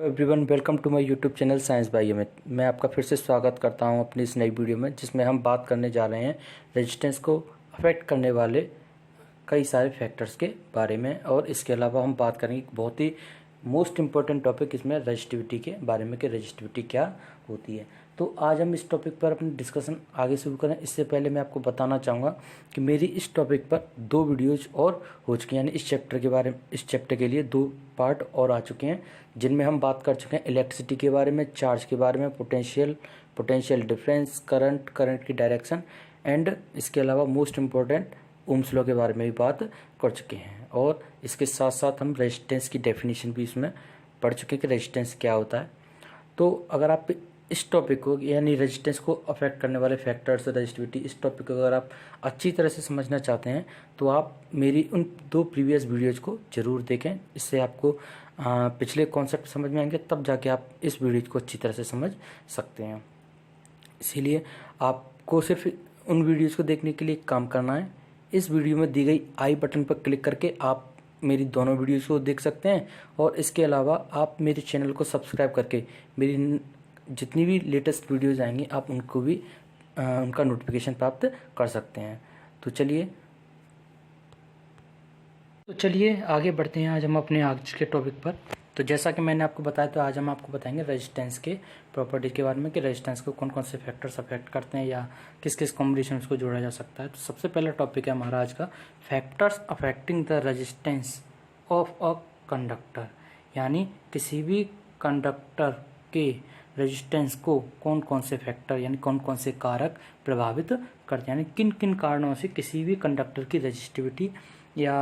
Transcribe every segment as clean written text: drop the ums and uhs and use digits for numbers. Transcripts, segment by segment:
Everyone, welcome to my YouTube channel science by Amit. मैं आपका फिर से स्वागत करता हूं अपनी इस नई वीडियो में, जिसमें हम बात करने जा रहे हैं रेजिस्टेंस को अफेक्ट करने वाले कई सारे फैक्टर्स के बारे में। और इसके अलावा हम बात करेंगे बहुत ही मोस्ट इम्पोर्टेंट टॉपिक इसमें रजिस्टिविटी के बारे में कि रजिस्टिविटी क्या होती है। तो आज हम इस टॉपिक पर अपनी डिस्कशन आगे शुरू करें, इससे पहले मैं आपको बताना चाहूँगा कि मेरी इस टॉपिक पर 2 वीडियोज और हो चुकी हैं, यानी इस चैप्टर के लिए 2 पार्ट और आ चुके हैं, जिनमें हम बात कर चुके हैं इलेक्ट्रिसिटी के बारे में, चार्ज के बारे में, पोटेंशियल डिफरेंस, करंट की डायरेक्शन एंड इसके अलावा मोस्ट इम्पोर्टेंट ओम्स लॉ के बारे में भी बात कर चुके हैं। और इसके साथ साथ हम रेजिस्टेंस की डेफिनेशन भी इसमें पढ़ चुके हैं कि रेजिस्टेंस क्या होता है। तो अगर आप इस टॉपिक को यानी रेजिस्टेंस को अफेक्ट करने वाले फैक्टर्स, रजिस्टिविटी, इस टॉपिक को अगर आप अच्छी तरह से समझना चाहते हैं तो आप मेरी उन 2 प्रीवियस वीडियोज़ को ज़रूर देखें। इससे आपको पिछले कॉन्सेप्ट समझ में आएंगे, तब जाके आप इस वीडियो को अच्छी तरह से समझ सकते हैं। इसीलिए आपको सिर्फ उन वीडियोज़ को देखने के लिए काम करना है। इस वीडियो में दी गई आई बटन पर क्लिक करके आप मेरी दोनों वीडियोज़ को देख सकते हैं। और इसके अलावा आप मेरे चैनल को सब्सक्राइब करके मेरी जितनी भी लेटेस्ट वीडियोज़ आएंगी आप उनको भी उनका नोटिफिकेशन प्राप्त कर सकते हैं। तो चलिए आगे बढ़ते हैं आज हम अपने आज के टॉपिक पर। तो जैसा कि मैंने आपको बताया, तो आज हम आपको बताएंगे रेजिस्टेंस के प्रॉपर्टीज के बारे में कि रेजिस्टेंस को कौन कौन से फैक्टर्स अफेक्ट करते हैं या किस किस कॉम्बिनेशन उसको जोड़ा जा सकता है। तो सबसे पहला टॉपिक है हमारा आज का, factors affecting the resistance of a conductor, यानी किसी भी कंडक्टर के रेजिस्टेंस को कौन कौन से फैक्टर यानी कौन कौन से कारक प्रभावित करते हैं, यानी किन किन कारणों से किसी भी कंडक्टर की रेजिस्टिविटी या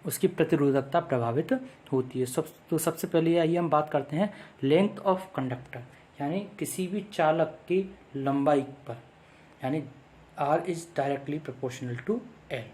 उसकी प्रतिरोधकता प्रभावित होती है। सबसे पहले आइए हम बात करते हैं लेंथ ऑफ कंडक्टर, यानी किसी भी चालक की लंबाई पर, यानी R is directly proportional to L।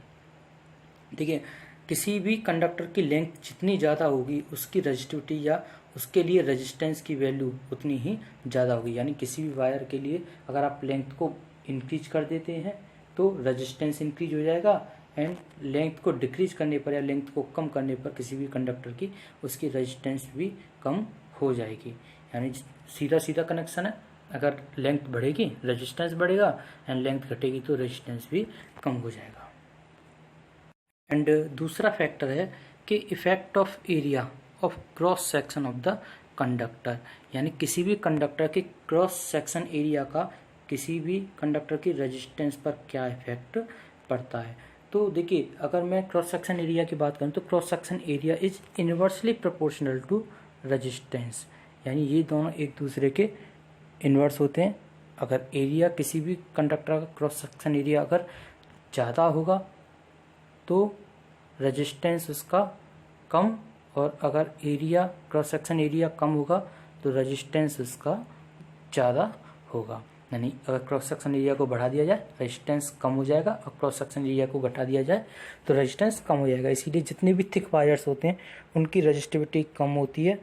देखिए, किसी भी कंडक्टर की लेंथ जितनी ज़्यादा होगी उसकी रेजिस्टिविटी या उसके लिए रेजिस्टेंस की वैल्यू उतनी ही ज़्यादा होगी। यानी किसी भी वायर के लिए अगर आप लेंथ को इंक्रीज कर देते हैं तो रेजिस्टेंस इंक्रीज हो जाएगा, एंड लेंथ को डिक्रीज करने पर या लेंथ को कम करने पर किसी भी कंडक्टर की उसकी रेजिस्टेंस भी कम हो जाएगी। यानी सीधा सीधा कनेक्शन है, अगर लेंथ बढ़ेगी रेजिस्टेंस बढ़ेगा, एंड लेंथ घटेगी तो रेजिस्टेंस भी कम हो जाएगा। एंड दूसरा फैक्टर है कि effect of area of cross section of the conductor, यानी किसी भी कंडक्टर के क्रॉस सेक्शन एरिया का किसी भी कंडक्टर की रेजिस्टेंस पर क्या इफेक्ट पड़ता है। तो देखिए, अगर मैं क्रॉस सेक्शन एरिया की बात करूं तो cross section area is inversely proportional to resistance, यानी ये दोनों एक दूसरे के इन्वर्स होते हैं। अगर एरिया किसी भी कंडक्टर का क्रॉस सेक्शन एरिया अगर ज़्यादा होगा तो रेजिस्टेंस उसका कम, और अगर एरिया क्रॉस सेक्शन एरिया कम होगा तो रेजिस्टेंस उसका ज़्यादा होगा। यानी अगर क्रॉस सेक्शन एरिया को बढ़ा दिया जाए रेजिस्टेंस कम हो जाएगा, और क्रॉस सेक्शन एरिया को घटा दिया जाए तो रेजिस्टेंस कम हो जाएगा। इसीलिए जितने भी थिक वायर्स होते हैं उनकी रेजिस्टिविटी कम होती है,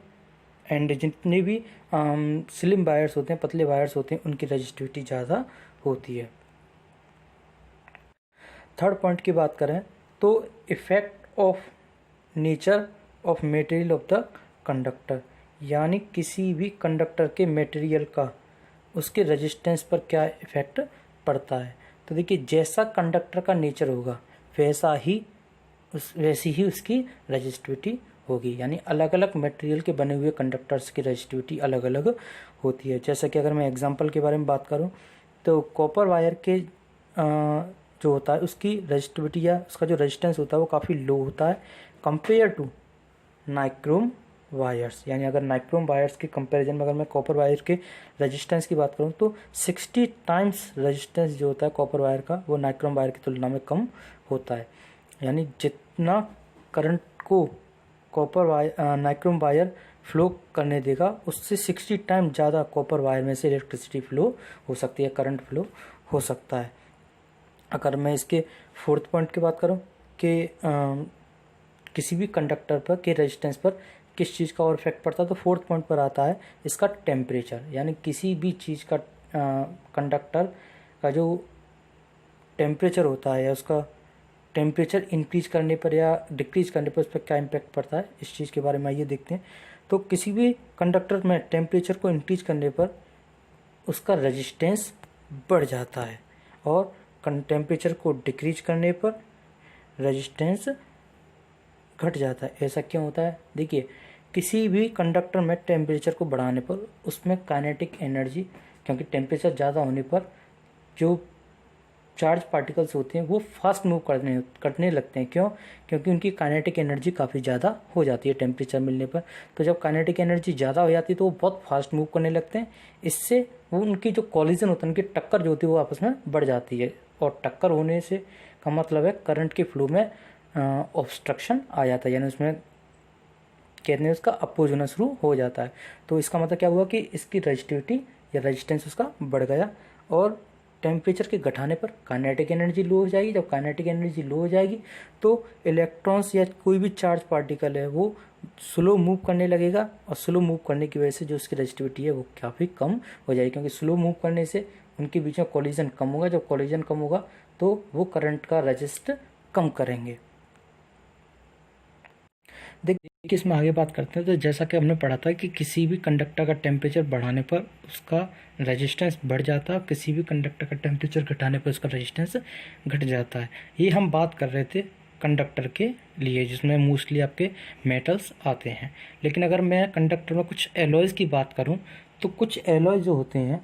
एंड जितने भी स्लिम वायर्स होते हैं, पतले वायर्स होते हैं, उनकी रेजिस्टिविटी ज़्यादा होती है। थर्ड पॉइंट की बात करें तो effect of nature of material of the conductor, यानी किसी भी कंडक्टर के मटेरियल का उसके रेजिस्टेंस पर क्या इफेक्ट पड़ता है। तो देखिए, जैसा कंडक्टर का नेचर होगा वैसी ही उसकी रेजिस्टिविटी होगी। यानी अलग अलग मटेरियल के बने हुए कंडक्टर्स की रेजिस्टिविटी अलग अलग होती है। जैसा कि अगर मैं एग्जांपल के बारे में बात करूं तो कॉपर वायर के जो होता है उसकी रेजिस्टिविटी या उसका जो रेजिस्टेंस होता है वो काफ़ी लो होता है कंपेयर टू नाइक्रोम वायर्स। यानी अगर नाइक्रोम वायर्स के कंपैरिजन में अगर मैं कॉपर वायर के रेजिस्टेंस की बात करूं तो 60 टाइम्स रेजिस्टेंस जो होता है कॉपर वायर का वो नाइक्रोम वायर की तुलना में कम होता है। यानी जितना करंट को नाइक्रोम वायर फ्लो करने देगा उससे 60 टाइम ज़्यादा कॉपर वायर में से इलेक्ट्रिसिटी फ्लो हो सकती है, करंट फ्लो हो सकता है। अगर मैं इसके फोर्थ पॉइंट की बात करूं कि किसी भी कंडक्टर पर के रेजिस्टेंस पर किस चीज़ का और इफेक्ट पड़ता है, तो फोर्थ पॉइंट पर आता है इसका टेम्परेचर। यानी किसी भी चीज़ का कंडक्टर का जो टेम्परेचर होता है या उसका टेम्परेचर इंक्रीज करने पर या डिक्रीज करने पर उस पर क्या इम्पैक्ट पड़ता है, इस चीज़ के बारे में आइए देखते हैं। तो किसी भी कंडक्टर में टेम्परेचर को इंक्रीज करने पर उसका रेजिस्टेंस बढ़ जाता है और टेम्परेचर को डिक्रीज करने पर रेजिस्टेंस घट जाता है। ऐसा क्यों होता है? देखिए, किसी भी कंडक्टर में टेम्परेचर को बढ़ाने पर उसमें काइनेटिक एनर्जी, क्योंकि टेम्परेचर ज़्यादा होने पर जो चार्ज पार्टिकल्स होते हैं वो फास्ट मूव करने लगते हैं। क्यों? क्योंकि उनकी काइनेटिक एनर्जी काफ़ी ज़्यादा हो जाती है टेम्परेचर मिलने पर। तो जब काइनेटिक एनर्जी ज़्यादा हो जाती है तो वो बहुत फास्ट मूव करने लगते हैं। इससे वो उनकी जो कॉलिजन होता है, उनकी टक्कर जो होती है वो आपस में बढ़ जाती है, और टक्कर होने से का मतलब है करंट के फ्लो में ऑब्स्ट्रक्शन आ जाता है, यानी उसमें कहते हैं उसका अपोज होना शुरू हो जाता है। तो इसका मतलब क्या हुआ कि इसकी रेजिस्टिविटी या रेजिस्टेंस उसका बढ़ गया, और टेम्परेचर के घटाने पर काइनेटिक एनर्जी लो हो जाएगी। जब काइनेटिक एनर्जी लो हो जाएगी तो इलेक्ट्रॉन्स या कोई भी चार्ज पार्टिकल है वो स्लो मूव करने लगेगा, और स्लो मूव करने की वजह से जो उसकी रेजिस्टिविटी है वो काफ़ी कम हो जाएगी, क्योंकि स्लो मूव करने से उनके बीच में कोलिजन कम होगा। जब कोलिजन कम होगा तो वो करंट का रेजिस्ट कम करेंगे। देखिए, इसमें आगे बात करते हैं। तो जैसा कि हमने पढ़ा था कि किसी भी कंडक्टर का टेम्परेचर बढ़ाने पर उसका रेजिस्टेंस बढ़ जाता है, किसी भी कंडक्टर का टेम्परेचर घटाने पर उसका रेजिस्टेंस घट जाता है। ये हम बात कर रहे थे कंडक्टर के लिए, जिसमें मोस्टली आपके मेटल्स आते हैं। लेकिन अगर मैं कंडक्टर में कुछ एलॉयज़ की बात करूँ तो कुछ एलॉय जो होते हैं,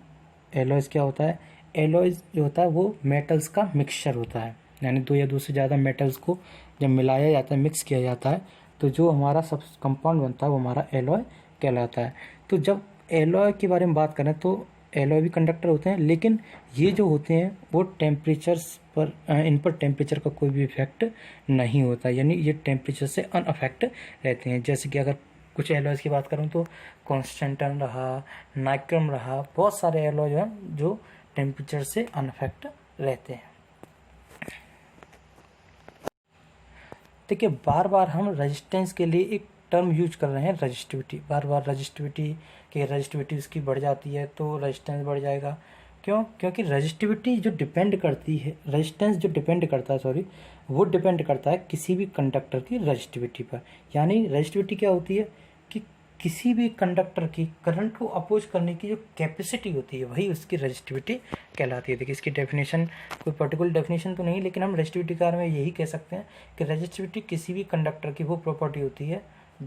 एलॉयज़ क्या होता है? एलॉयज़ जो होता है वो मेटल्स का मिक्सचर होता है, यानी दो या दो से ज़्यादा मेटल्स को जब मिलाया जाता है, मिक्स किया जाता है, तो जो हमारा सब कंपाउंड बनता है वो हमारा एलॉय कहलाता है। तो जब एलॉय के बारे में बात करें तो एलॉय भी कंडक्टर होते हैं, लेकिन ये जो होते हैं वो टेम्परेचर्स पर इन पर टेम्परेचर का कोई भी इफेक्ट नहीं होता, यानी ये टेम्परेचर से अनअफेक्ट रहते हैं। जैसे कि अगर कुछ एलॉयज़ की बात करूँ तो कॉन्स्टेंटन रहा, नाइक्रम रहा, बहुत सारे एलॉय जो हैं जो टेम्परेचर से अनअफेक्ट रहते हैं। देखिए, बार बार हम रेजिस्टेंस के लिए एक टर्म यूज कर रहे हैं, रेजिस्टिविटी। बार बार रेजिस्टिविटी उसकी बढ़ जाती है तो रेजिस्टेंस बढ़ जाएगा। क्यों? क्योंकि रेजिस्टिविटी जो डिपेंड करती है, रेजिस्टेंस जो डिपेंड करता है, सॉरी, वो डिपेंड करता है किसी भी कंडक्टर की रेजिस्टिविटी पर। यानी रेजिस्टिविटी क्या होती है कि किसी भी कंडक्टर की करंट को अपोज करने की जो कैपेसिटी होती है वही उसकी रेजिस्टिविटी कहलाती है। देखिए, इसकी डेफिनेशन कोई पर्टिकुलर डेफिनेशन तो नहीं, लेकिन हम रेजिस्टिविटी के बारे में यही कह सकते हैं कि रेजिस्टिविटी किसी भी कंडक्टर की वो प्रॉपर्टी होती है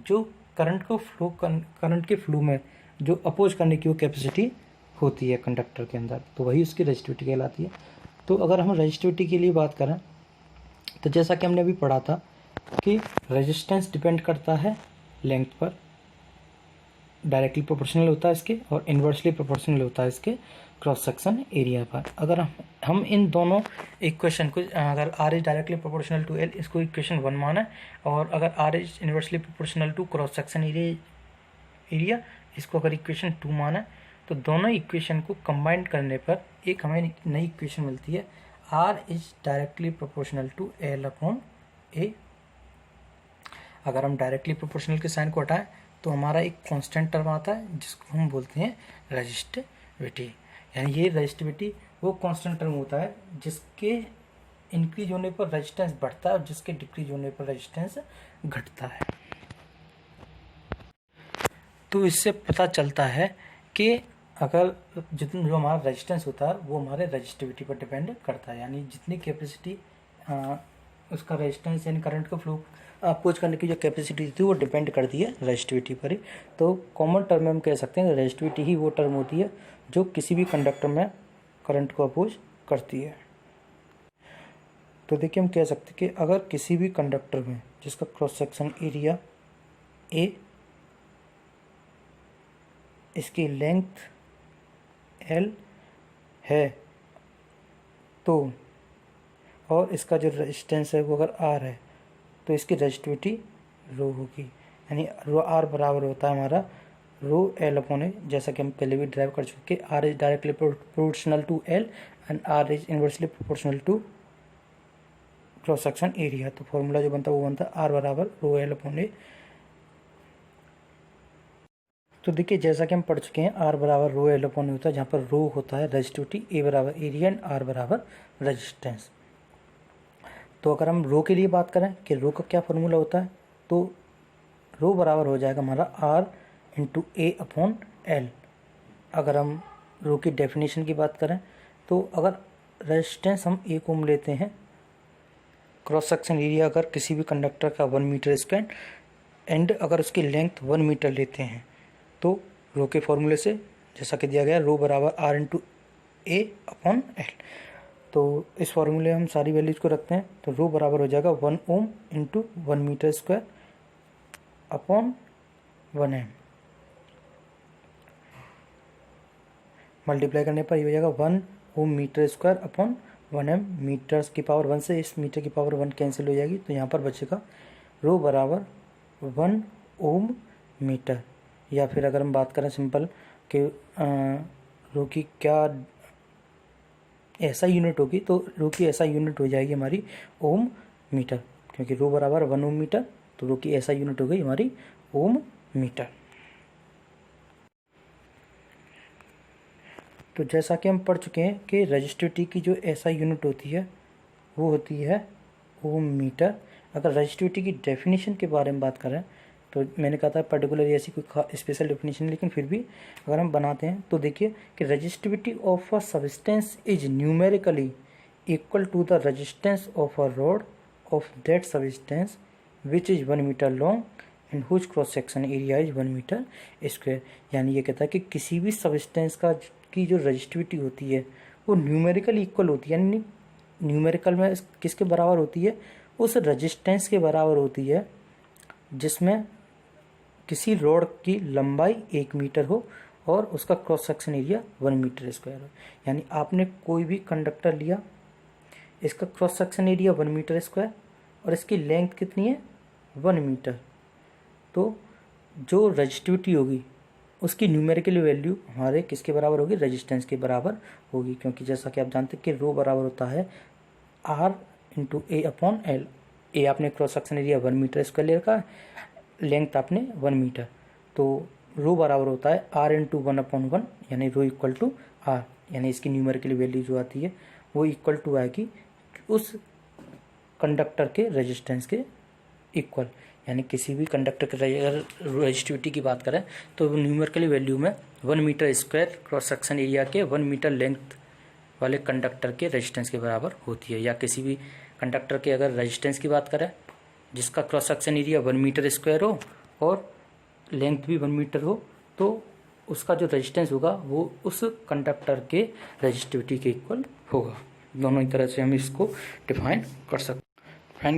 जो करंट के फ्लो में जो अपोज करने की वो कैपेसिटी होती है कंडक्टर के अंदर, तो वही उसकी रेजिस्टिविटी कहलाती है। तो अगर हम रेजिस्टिविटी के लिए बात करें तो जैसा कि हमने अभी पढ़ा था कि रेजिस्टेंस डिपेंड करता है लेंथ पर, डायरेक्टली प्रोपोर्शनल होता है इसके, और इन्वर्सली प्रोपोर्शनल होता है इसके क्रॉस सेक्शन एरिया पर। अगर हम इन दोनों इक्वेशन को, अगर R is directly proportional to L, इसको इक्वेशन 1 माना, और अगर R is inversely proportional to cross section area, इसको अगर इक्वेशन 2 माना, तो दोनों इक्वेशन को कंबाइन करने पर एक हमें नई इक्वेशन मिलती है, R is directly proportional to L upon A. अगर हम डायरेक्टली प्रोपोर्शनल के साइन को हटाएं तो हमारा एक कांस्टेंट टर्म आता है जिसको हम बोलते हैं रेजिस्टिविटी। यानी ये रेजिस्टिविटी वो कांस्टेंट टर्म होता है जिसके इंक्रीज होने पर रेजिस्टेंस बढ़ता है और जिसके डिक्रीज होने पर रेजिस्टेंस घटता है। तो इससे पता चलता है कि अगर जितना जो हमारा रेजिस्टेंस होता है वो हमारे रेजिस्टिविटी पर डिपेंड करता है, यानी जितनी कैपेसिटी उसका रेजिस्टेंस यानी करंट का फ्लो अपोज करने की जो कैपेसिटी थी वो डिपेंड करती है रेजिस्टिविटी पर ही। तो कॉमन टर्म में हम कह सकते हैं रेजिस्टिविटी ही वो टर्म होती है जो किसी भी कंडक्टर में करंट को अपोज करती है। तो देखिए, हम कह सकते हैं कि अगर किसी भी कंडक्टर में जिसका क्रॉस सेक्शन एरिया ए, इसकी लेंथ एल है, तो और इसका जो रेजिस्टेंस है वो अगर आर है, तो इसकी रेजिस्टिविटी रो होगी। यानी रो आर बराबर होता है हमारा रो एल अपॉन ए, जैसा कि हम पहले भी ड्राइव कर चुके। R is directly proportional to L and R is inversely proportional to cross section area. तो फॉर्मूला जो बनता है वो बनता है आर बराबर रो एल अपॉन ए। तो देखिए, जैसा कि हम पढ़ चुके हैं, आर बराबर रो एल अपॉन ए होता है, जहाँ पर रो होता है रेजिस्टिविटी, ए बराबर एरिया एंड आर बराबर रेजिस्टेंस। तो अगर हम रो के लिए बात करें कि रो का क्या फॉर्मूला होता है, तो रो बराबर हो जाएगा हमारा R into A upon L. अगर हम रो की डेफिनेशन की बात करें तो अगर रेजिस्टेंस हम 1 ओम लेते हैं, क्रॉस सेक्शन एरिया अगर किसी भी कंडक्टर का 1 मीटर स्क्वायर एंड अगर उसकी लेंथ 1 मीटर लेते हैं तो रो के फॉर्मूले से जैसा कि दिया गया रो बराबर R into A upon L. तो इस फॉर्मूले हम सारी वैल्यूज को रखते हैं तो रो बराबर हो जाएगा 1 ohm into 1 metre square upon 1 M. Multiply करने पर ये हो जाएगा 1 ohm metre square upon 1 M. Metres की पावर 1 से इस मीटर की पावर 1 कैंसिल हो जाएगी तो यहाँ पर बचेगा रो बराबर 1 ओम मीटर। या फिर अगर हम बात करें सिंपल कि रो की क्या ऐसा यूनिट होगी तो रो की ऐसा यूनिट हो जाएगी हमारी ओम मीटर, क्योंकि रो बराबर 1 ओम मीटर तो रो की ऐसा यूनिट हो गई हमारी ओम मीटर। तो जैसा कि हम पढ़ चुके हैं कि रजिस्टिविटी की जो ऐसा यूनिट होती है वो होती है ओम मीटर। अगर रजिस्टिविटी की डेफिनेशन के बारे में बात करें तो मैंने कहा था पर्टिकुलर ऐसी कोई स्पेशल डेफिनेशन, लेकिन फिर भी अगर हम बनाते हैं तो देखिए कि resistivity of a substance is numerically equal to the resistance of a rod of that substance which is 1 metre long and whose cross section area is 1 metre square. यानी ये कहता है कि किसी भी सब्सटेंस का की जो रजिस्टिविटी होती है वो न्यूमेरिकल इक्वल होती है, यानी न्यूमेरिकल में किसके बराबर होती है, उस रजिस्टेंस के बराबर होती है जिसमें किसी रॉड की लंबाई 1 मीटर हो और उसका cross section area 1 metre square हो। यानी आपने कोई भी कंडक्टर लिया, इसका cross section area 1 metre square और इसकी लेंथ कितनी है 1 मीटर, तो जो रजिस्टिविटी होगी उसकी न्यूमेरिकल वैल्यू हमारे किसके बराबर होगी, रेजिस्टेंस के बराबर होगी। क्योंकि जैसा कि आप जानते हैं कि रो बराबर होता है R into A upon L. A आपने cross section area 1 metre square ले रखा है, लेंथ आपने 1 मीटर, तो रो बराबर होता है आर इंटू 1 अपॉन 1, यानी रो इक्वल टू आर। यानी इसकी न्यूमेरिकल वैल्यू जो आती है वो इक्वल टू आएगी उस कंडक्टर के रेजिस्टेंस के इक्वल। यानी किसी भी कंडक्टर के रजिस्टिविटी की बात करें तो न्यूमेरिकल वैल्यू में 1 metre square cross section area के 1 मीटर लेंथ वाले कंडक्टर के रेजिस्टेंस के बराबर होती है। या किसी भी कंडक्टर के अगर रेजिस्टेंस की बात करें जिसका cross section area 1 metre square हो और लेंथ भी 1 मीटर हो तो उसका जो रेजिस्टेंस होगा वो उस कंडक्टर के रेजिस्टिविटी के इक्वल होगा। दोनों ही तरह से हम इसको डिफाइन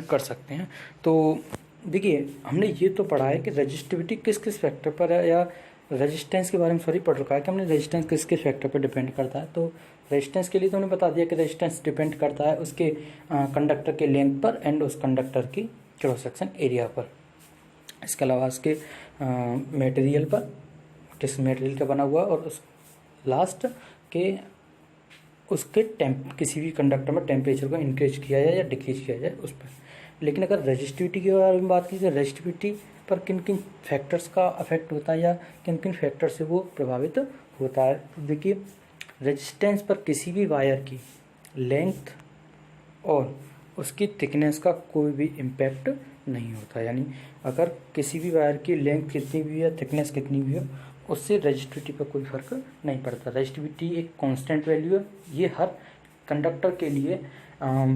कर सकते हैं। तो देखिए हमने ये तो पढ़ा है कि रेजिस्टिविटी किस किस फैक्टर पर है, या रेजिस्टेंस के बारे में सॉरी पढ़ रखा है कि हमने रेजिस्टेंस किस किस फैक्टर पर डिपेंड करता है। तो रेजिस्टेंस के लिए तो हमने बता दिया कि रेजिस्टेंस डिपेंड करता है उसके कंडक्टर के लेंथ पर एंड उस कंडक्टर की क्रॉस सेक्शन एरिया पर। इसके अलावा उसके मटेरियल पर, किस मटेरियल का बना हुआ और उस लास्ट के उसके किसी भी कंडक्टर में टेम्परेचर को इंक्रीज किया जाए या डिक्रीज किया जाए उस पर। लेकिन अगर रेजिस्टिविटी के बारे में बात की तो रेजिस्टिविटी पर किन किन फैक्टर्स का अफेक्ट होता है या किन किन फैक्टर से वो प्रभावित होता है। तो देखिए रेजिस्टेंस पर किसी भी वायर की लेंथ और उसकी थिकनेस का कोई भी इम्पैक्ट नहीं होता। यानी अगर किसी भी वायर की लेंथ कितनी भी है, थिकनेस कितनी भी हो, उससे रेजिस्टिविटी पर कोई फर्क नहीं पड़ता। रेजिस्टिविटी एक कांस्टेंट वैल्यू है, ये हर कंडक्टर के लिए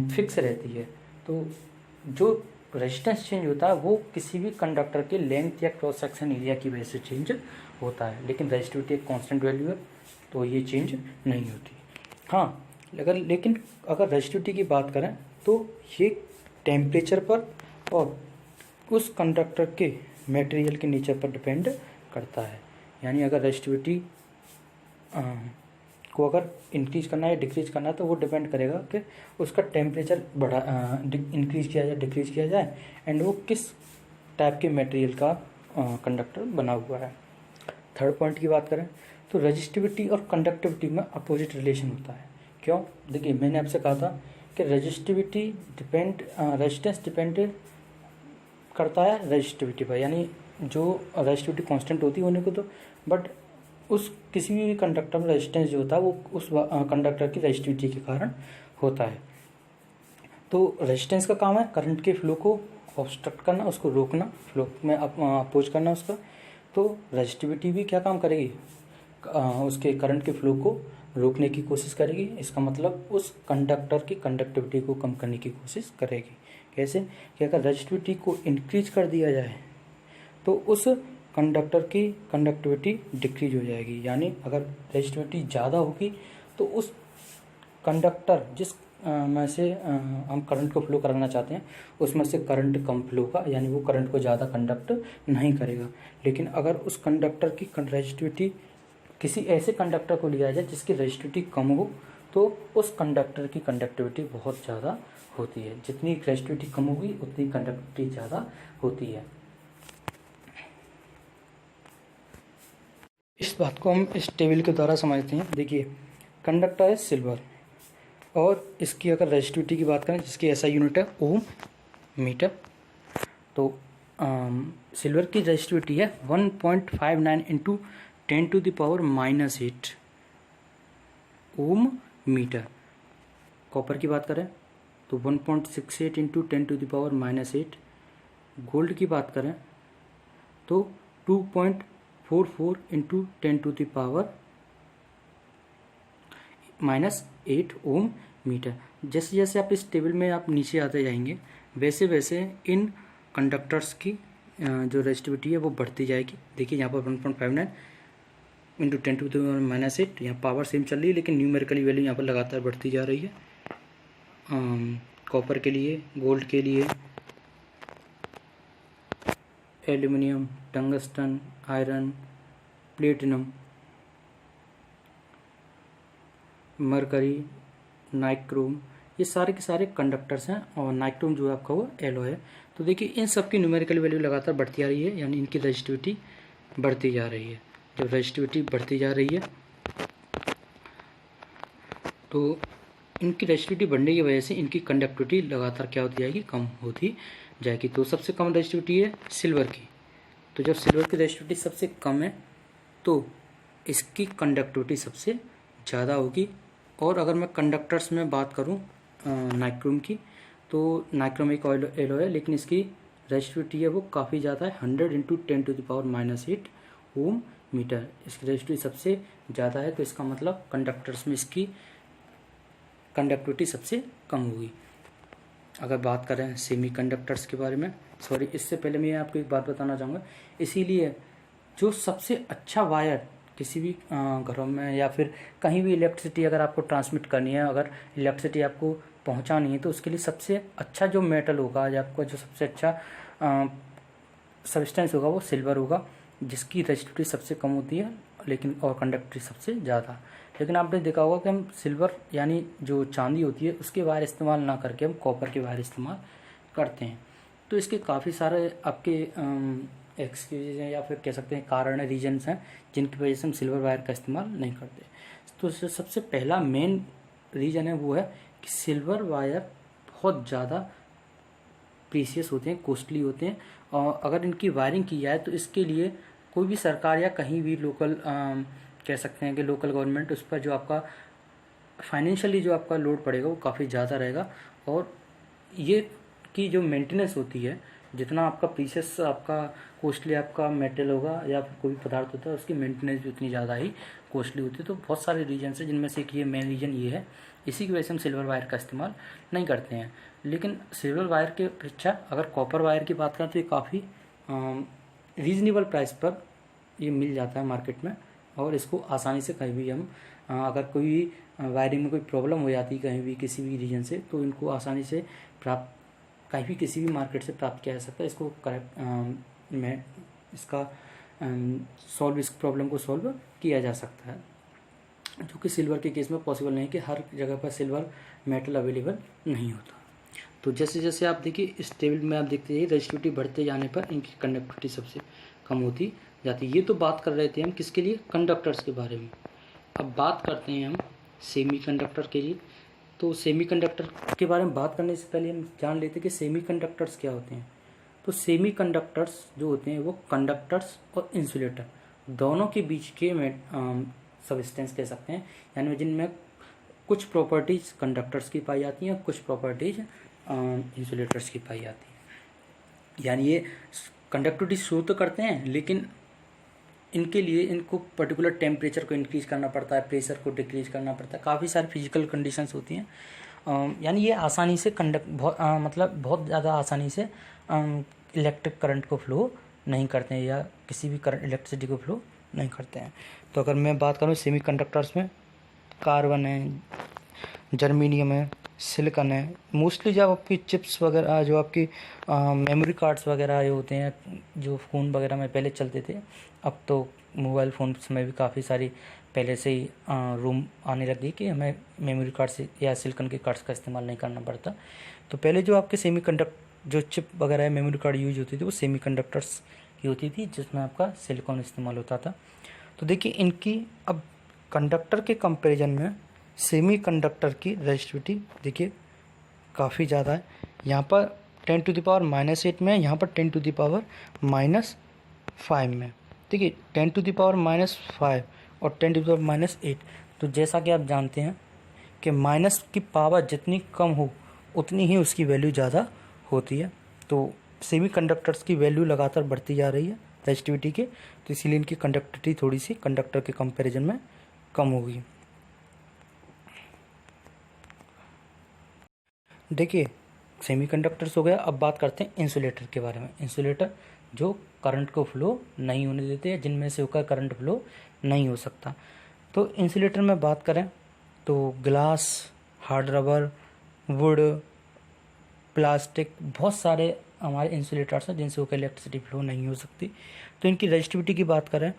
फिक्स रहती है। तो जो रेजिस्टेंस चेंज होता है वो किसी भी कंडक्टर के लेंथ या क्रॉस सेक्शन एरिया की वजह से चेंज होता है, लेकिन रेजिस्टिविटी एक कांस्टेंट वैल्यू है तो ये चेंज नहीं होती। हाँ लेकिन अगर रेजिस्टिविटी की बात करें तो ये टेम्परेचर पर और उस कंडक्टर के मटेरियल के नेचर पर डिपेंड करता है। यानी अगर रेजिस्टिविटी को अगर इंक्रीज करना है या डिक्रीज करना है तो वो डिपेंड करेगा कि उसका टेम्परेचर इंक्रीज किया जाए डिक्रीज किया जाए एंड वो किस टाइप के मटेरियल का कंडक्टर बना हुआ है। थर्ड पॉइंट की बात करें तो रेजिस्टिविटी और कंडक्टिविटी में अपोजिट रिलेशन होता है। क्यों? देखिए मैंने आपसे कहा था कि रेजिस्टेंस डिपेंड करता है रेजिस्टिविटी पर, यानी जो रेजिस्टिविटी कांस्टेंट होती है उन्हीं को तो, बट उस किसी भी कंडक्टर में रेजिस्टेंस जो होता है वो उस कंडक्टर की रेजिस्टिविटी के कारण होता है। तो रेजिस्टेंस का काम है करंट के फ्लो को ऑब्स्ट्रक्ट करना, उसको रोकना, फ्लो में अपोज करना उसका। तो रजिस्टिविटी भी क्या काम करेगी, उसके करंट के फ्लो को रोकने की कोशिश करेगी। इसका मतलब उस कंडक्टर की कंडक्टिविटी को कम करने की कोशिश करेगी। कैसे कि अगर रजिस्टिविटी को इंक्रीज कर दिया जाए तो उस कंडक्टर की कंडक्टिविटी डिक्रीज हो जाएगी। यानी अगर रजिस्टिविटी ज़्यादा होगी तो उस कंडक्टर जिस में से हम करंट को फ्लो कराना चाहते हैं उसमें से करंट कम फ्लो का, यानी वो करंट को ज़्यादा कंडक्ट नहीं करेगा। लेकिन अगर उस कंडक्टर की रजिस्टिविटी, किसी ऐसे कंडक्टर को लिया जाए जिसकी रजिस्टिविटी कम हो, तो उस कंडक्टर की कंडक्टिविटी बहुत ज़्यादा होती है। जितनी रजिस्टिविटी कम होगी उतनी कंडक्टिविटी ज़्यादा होती है। इस बात को हम इस टेबल के द्वारा समझते हैं। देखिए, कंडक्टर है सिल्वर और इसकी अगर रजिस्टिविटी की बात करें जिसकी ऐसा यूनिट है ओम मीटर, तो सिल्वर की रजिस्टिविटी है 1.59 इंटू 10⁻⁻8 ओम मीटर। कॉपर की बात करें तो 1.68 इंटू 10⁻⁻8। गोल्ड की बात करें तो 2.44 इंटू 10⁻⁻8 ओम मीटर। जैसे जैसे आप इस टेबल में आप नीचे आते जाएंगे वैसे वैसे इन कंडक्टर्स की जो रजिस्टिविटी है वो बढ़ती जाएगी। देखिए यहाँ पर 1.59 इंटू 10⁻⁻8, यहाँ पावर सेम चल रही है लेकिन न्यूमेरिकली वैल्यू यहाँ पर लगातार बढ़ती जा रही है। कॉपर के लिए, गोल्ड के लिए, aluminium, tungsten, iron, platinum, mercury, nichrome, ये सारे के सारे कंडक्टर्स हैं और नाइक्रोम जो है आपका वो एलो है। तो देखिए इन सब की न्यूमेरिकल वैल्यू लगातार बढ़ती आ रही है, यानी इनकी रजिस्टिविटी बढ़ती जा रही है। जब रजिस्टिविटी बढ़ती जा रही है तो इनकी रजिस्टिविटी बढ़ने की वजह से इनकी कंडक्टिविटी लगातार क्या होती जाएगी, कम होती जाएगी। तो सबसे कम रजिस्टिविटी है सिल्वर की। तो जब सिल्वर की रजिस्टिविटी सबसे कम है तो इसकी कंडक्टिविटी सबसे ज़्यादा होगी। और अगर मैं कंडक्टर्स में बात करूं नाइक्रोम की, तो नाइक्रोम एक एलो है लेकिन इसकी रजिस्टिविटी है वो काफ़ी ज़्यादा है, 100 इंटू 10⁻⁻8 ओम मीटर। इसकी रजिस्टिविटी सबसे ज़्यादा है, तो इसका मतलब कंडक्टर्स में इसकी कंडक्टिविटी सबसे कम होगी। अगर बात करें सेमीकंडक्टर्स के बारे में, सॉरी इससे पहले मैं आपको एक बात बताना चाहूँगा। इसीलिए जो सबसे अच्छा वायर किसी भी घरों में या फिर कहीं भी इलेक्ट्रिसिटी अगर आपको ट्रांसमिट करनी है, अगर इलेक्ट्रिसिटी आपको पहुंचानी है, तो उसके लिए सबसे अच्छा जो मेटल होगा या आपका जो सबसे अच्छा सब्सटेंस होगा वो सिल्वर होगा, जिसकी रजिस्टिविटी सबसे कम होती है लेकिन और कंडक्टिविटी सबसे ज़्यादा। लेकिन आपने देखा होगा कि हम सिल्वर यानी जो चांदी होती है उसके वायर इस्तेमाल ना करके हम कॉपर के वायर इस्तेमाल करते हैं। तो इसके काफ़ी सारे आपके एक्सक्यूजेज हैं या फिर कह सकते हैं कारण, रीजन्स हैं जिनकी वजह से हम सिल्वर वायर का इस्तेमाल नहीं करते। तो सबसे पहला मेन रीज़न है वो है कि सिल्वर वायर बहुत ज़्यादा प्रीसियस होते हैं, कॉस्टली होते हैं। और अगर इनकी वायरिंग की जाए तो इसके लिए कोई भी सरकार या कहीं भी लोकल कह सकते हैं कि लोकल गवर्नमेंट, उस पर जो आपका फाइनेंशियली जो आपका लोड पड़ेगा वो काफ़ी ज़्यादा रहेगा। और ये की जो मेंटेनेंस होती है, जितना आपका प्रीसियस आपका कॉस्टली आपका मेटल होगा या फिर कोई भी पदार्थ होता है उसकी मेंटेनेंस भी उतनी ज़्यादा ही कॉस्टली होती है। तो बहुत सारे रीजन है जिनमें से एक ये मेन रीजन ये है, इसी की वजह से हम सिल्वर वायर का इस्तेमाल नहीं करते हैं। लेकिन सिल्वर वायर के अपेक्षा अगर कॉपर वायर की बात करें तो ये काफ़ी रीज़नेबल प्राइस पर ये मिल जाता है मार्केट में। और इसको आसानी से कहीं भी हम अगर कोई वायरिंग में कोई प्रॉब्लम हो जाती है कहीं भी किसी भी रीजन से, तो इनको आसानी से प्राप्त कहीं भी किसी भी मार्केट से प्राप्त किया जा सकता है। इसको करेक्ट में इसका सॉल्व, इस प्रॉब्लम को सॉल्व किया जा सकता है, जो कि सिल्वर के केस में पॉसिबल नहीं कि हर जगह पर सिल्वर मेटल अवेलेबल नहीं होता। तो जैसे जैसे आप देखिए इस टेबल में आप देखते हैं रजिस्टिविटी बढ़ते जाने पर इनकी कंडक्टिविटी सबसे कम होती जाती है। ये तो बात कर रहे थे हम किसके लिए, कंडक्टर्स के बारे में। अब बात करते हैं हम सेमीकंडक्टर के लिए। तो सेमीकंडक्टर के बारे में बात करने से पहले हम जान लेते हैं कि सेमीकंडक्टर्स क्या होते हैं। तो सेमीकंडक्टर्स जो होते हैं वो कंडक्टर्स और इंसुलेटर दोनों के बीच के सबस्टेंस कह सकते हैं, यानी जिनमें कुछ प्रॉपर्टीज कंडक्टर्स की पाई जाती हैं और कुछ प्रॉपर्टीज इंसुलेटर्स की पाई जाती हैं। यानी ये कंडक्टिविटी शो तो करते हैं लेकिन इनके लिए इनको पर्टिकुलर टेम्परेचर को इंक्रीज करना पड़ता है, प्रेशर को डिक्रीज करना पड़ता है, काफ़ी सारी फिजिकल कंडीशंस होती हैं। यानी ये आसानी से मतलब बहुत ज़्यादा आसानी से इलेक्ट्रिक करंट को फ्लो नहीं करते हैं या किसी भी करंट इलेक्ट्रिसिटी को फ्लो नहीं करते हैं। तो अगर मैं बात करूँ सेमीकंडक्टर्स में, कार्बन है, जर्मेनियम है, सिलिकॉन है। मोस्टली जब आपकी चिप्स वगैरह, जो आपकी मेमोरी कार्ड्स वगैरह आए होते हैं, जो फ़ोन वगैरह में पहले चलते थे, अब तो मोबाइल फ़ोन्स में भी काफ़ी सारी पहले से ही रूम आने लग गई कि हमें मेमोरी कार्ड से या सिलिकॉन के कार्ड्स का इस्तेमाल नहीं करना पड़ता। तो पहले जो आपके जो चिप वगैरह है, मेमोरी कार्ड यूज होती थी, वो सेमीकंडक्टर्स की होती थी, जिसमें आपका सिलिकॉन इस्तेमाल होता था। तो देखिए इनकी अब कंडक्टर के कंपैरिजन में सेमीकंडक्टर की रेजिस्टिविटी देखिए काफ़ी ज़्यादा है। यहाँ पर 10⁻⁻8 में, यहाँ पर 10⁻⁻5 में। देखिए 10⁻⁻5 और 10⁻⁻8। तो जैसा कि आप जानते हैं कि माइनस की पावर जितनी कम हो उतनी ही उसकी वैल्यू ज़्यादा होती है। तो सेमीकंडक्टर्स की वैल्यू लगातार बढ़ती जा रही है रेजिस्टिविटी के, तो इसीलिए इनकी कंडक्टिविटी थोड़ी सी कंडक्टर के कंपैरिजन में कम होगी। देखिए सेमीकंडक्टर्स हो गया। अब बात करते हैं इंसुलेटर के बारे में। इंसुलेटर जो करंट को फ्लो नहीं होने देते हैं, जिनमें से होकर करंट फ्लो नहीं हो सकता। तो इंसुलेटर में बात करें तो glass, hard rubber, would, plastic, बहुत सारे हमारे इंसुलेटर्स हैं जिनसे होकर इलेक्ट्रिसिटी फ्लो नहीं हो सकती। तो इनकी रेजिस्टिविटी की बात करें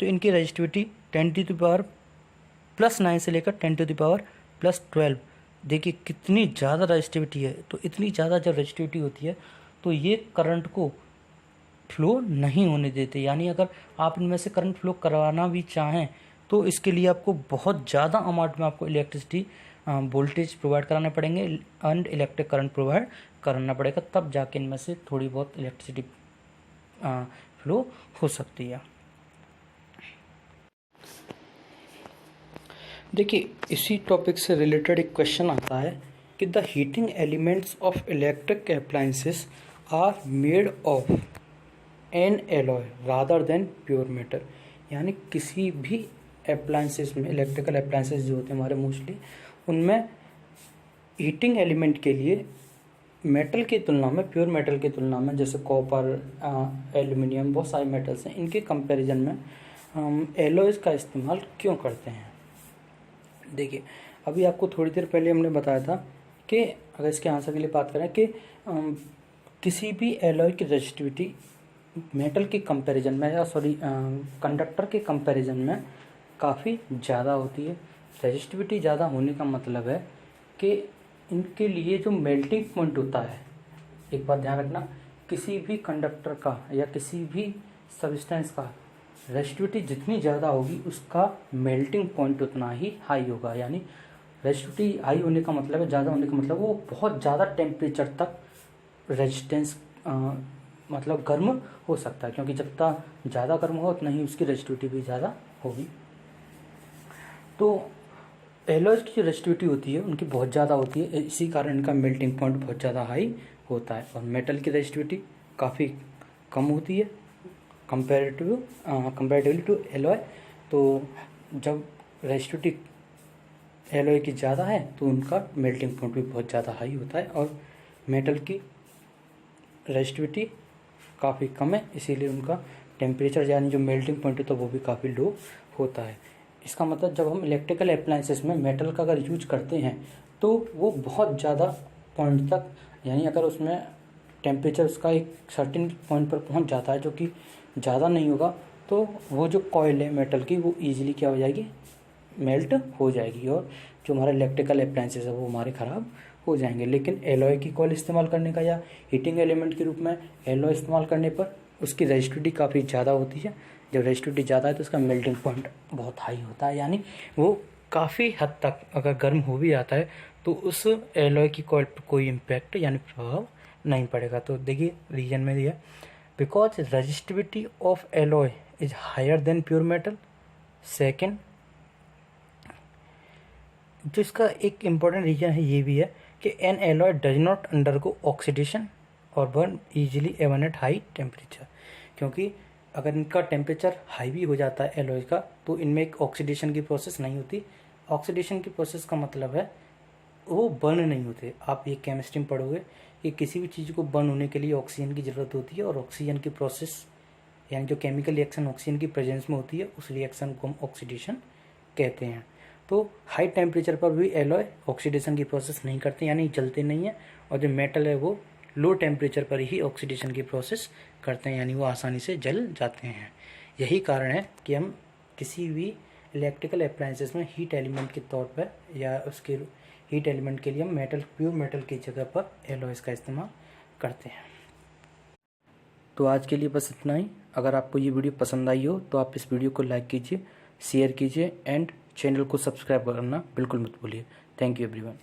तो इनकी रेजिस्टिविटी 10⁻+9 से लेकर 10⁻+12। देखिए कितनी ज़्यादा रेजिस्टिविटी है। तो इतनी ज़्यादा जब रेजिस्टिविटी होती है तो ये करंट को फ्लो नहीं होने देते। यानी अगर आप इनमें से करंट फ्लो करवाना भी चाहें तो इसके लिए आपको बहुत ज़्यादा अमाउंट में आपको इलेक्ट्रिसिटी वोल्टेज प्रोवाइड कराने पड़ेंगे एंड इलेक्ट्रिक करंट प्रोवाइड करना पड़ेगा, तब जाके इनमें से थोड़ी बहुत इलेक्ट्रिसिटी फ्लो हो सकती है। देखिए इसी टॉपिक से रिलेटेड एक क्वेश्चन आता है कि the heating elements of electric appliances are made of an alloy rather than pure metal. यानी किसी भी अप्लायंसेस में, इलेक्ट्रिकल अप्लायंसेस जो होते हैं हमारे मोस्टली, उनमें हीटिंग एलिमेंट के लिए मेटल की तुलना में, प्योर मेटल की तुलना में, जैसे कॉपर, एल्युमिनियम, बहुत सारे मेटल्स हैं, इनके कंपैरिजन में हम एलॉयज़ का इस्तेमाल क्यों करते हैं। देखिए अभी आपको थोड़ी देर पहले हमने बताया था कि अगर इसके आंसर के लिए बात करें कि किसी भी एलॉय की रेजिस्टिविटी मेटल के कंपैरिजन में, या कंडक्टर के कंपैरिजन में काफ़ी ज़्यादा होती है। रेजिस्टिविटी ज़्यादा होने का मतलब है कि इनके लिए जो मेल्टिंग पॉइंट होता है, एक बात ध्यान रखना, किसी भी कंडक्टर का या किसी भी सब्सटेंस का रेजिस्टिविटी जितनी ज़्यादा होगी उसका मेल्टिंग पॉइंट उतना ही हाई होगा। यानी रेजिस्टिविटी हाई होने का मतलब है, ज़्यादा होने का मतलब वो बहुत ज़्यादा टेम्परेचर तक रेजिस्टेंस मतलब गर्म हो सकता है, क्योंकि जितना ज़्यादा गर्म हो उतना ही उसकी रेजिस्टिविटी भी ज़्यादा होगी। तो एलॉयज़ की जो रेजिस्टिविटी होती है उनकी बहुत ज़्यादा होती है, इसी कारण इनका मेल्टिंग पॉइंट बहुत ज़्यादा हाई होता है। और मेटल की रेजिस्टिविटी काफ़ी कम होती है कंपैरेटिवली टू एलॉय। तो जब रेजिस्टिविटी एलॉय की ज़्यादा है तो उनका मेल्टिंग पॉइंट भी बहुत ज़्यादा हाई होता है, और मेटल की रेजिस्टिविटी काफ़ी कम है, इसीलिए उनका टेम्परेचर यानी जो मेल्टिंग पॉइंट होता है वो भी काफ़ी लो होता है। इसका मतलब जब हम इलेक्ट्रिकल अप्लायंसेस में मेटल का अगर यूज करते हैं तो वो बहुत ज़्यादा पॉइंट तक, यानी अगर उसमें टेम्परेचर उसका एक सर्टेन पॉइंट पर पहुंच जाता है जो कि ज़्यादा नहीं होगा, तो वो जो कॉइल है मेटल की वो ईजिली क्या हो जाएगी, मेल्ट हो जाएगी, और जो हमारा इलेक्ट्रिकल अप्लायंसेस है वो हमारे ख़राब हो जाएंगे। लेकिन एलॉय की कॉइल इस्तेमाल करने का या हीटिंग एलिमेंट के रूप में एलॉय इस्तेमाल करने पर उसकी रेजिस्टिविटी काफ़ी ज़्यादा होती है। जब रेजिस्टिविटी ज़्यादा है तो उसका मेल्टिंग पॉइंट बहुत हाई होता है, यानी वो काफ़ी हद तक अगर गर्म हो भी जाता है तो उस एलॉय की कॉइल पर कोई इम्पैक्ट यानी प्रभाव नहीं पड़ेगा। तो देखिए रीजन में दिया, because resistivity of alloy is higher than pure metal. Second, जो इसका एक इम्पॉर्टेंट रीजन है ये भी है कि an alloy does not undergo oxidation और burn easily even at high temperature. क्योंकि अगर इनका टेम्परेचर हाई भी हो जाता है एलॉय का, तो इनमें एक ऑक्सीडेशन की प्रोसेस नहीं होती। ऑक्सीडेशन की प्रोसेस का मतलब है वो बर्न नहीं होते। आप ये केमिस्ट्री में पढ़ोगे कि किसी भी चीज़ को बर्न होने के लिए ऑक्सीजन की ज़रूरत होती है, और ऑक्सीजन की प्रोसेस यानी जो केमिकल रिएक्शन ऑक्सीजन की प्रेजेंस में होती है उस रिएक्शन को हम ऑक्सीडेशन कहते हैं। तो हाई टेम्परेचर पर भी एलॉय ऑक्सीडेशन की प्रोसेस नहीं करते, यानी जलते नहीं है, और जो मेटल है वो लो टेम्परेचर पर ही ऑक्सीडेशन की प्रोसेस करते हैं, यानी वो आसानी से जल जाते हैं। यही कारण है कि हम किसी भी इलेक्ट्रिकल अप्लायंसेस में हीट एलिमेंट के तौर पर या उसके हीट एलिमेंट के लिए हम प्योर मेटल की जगह पर एलॉयज़ का इस्तेमाल करते हैं। तो आज के लिए बस इतना ही। अगर आपको ये वीडियो पसंद आई हो तो आप इस वीडियो को लाइक कीजिए, शेयर कीजिए एंड चैनल को सब्सक्राइब करना बिल्कुल मत भूलिए। Thank you everyone.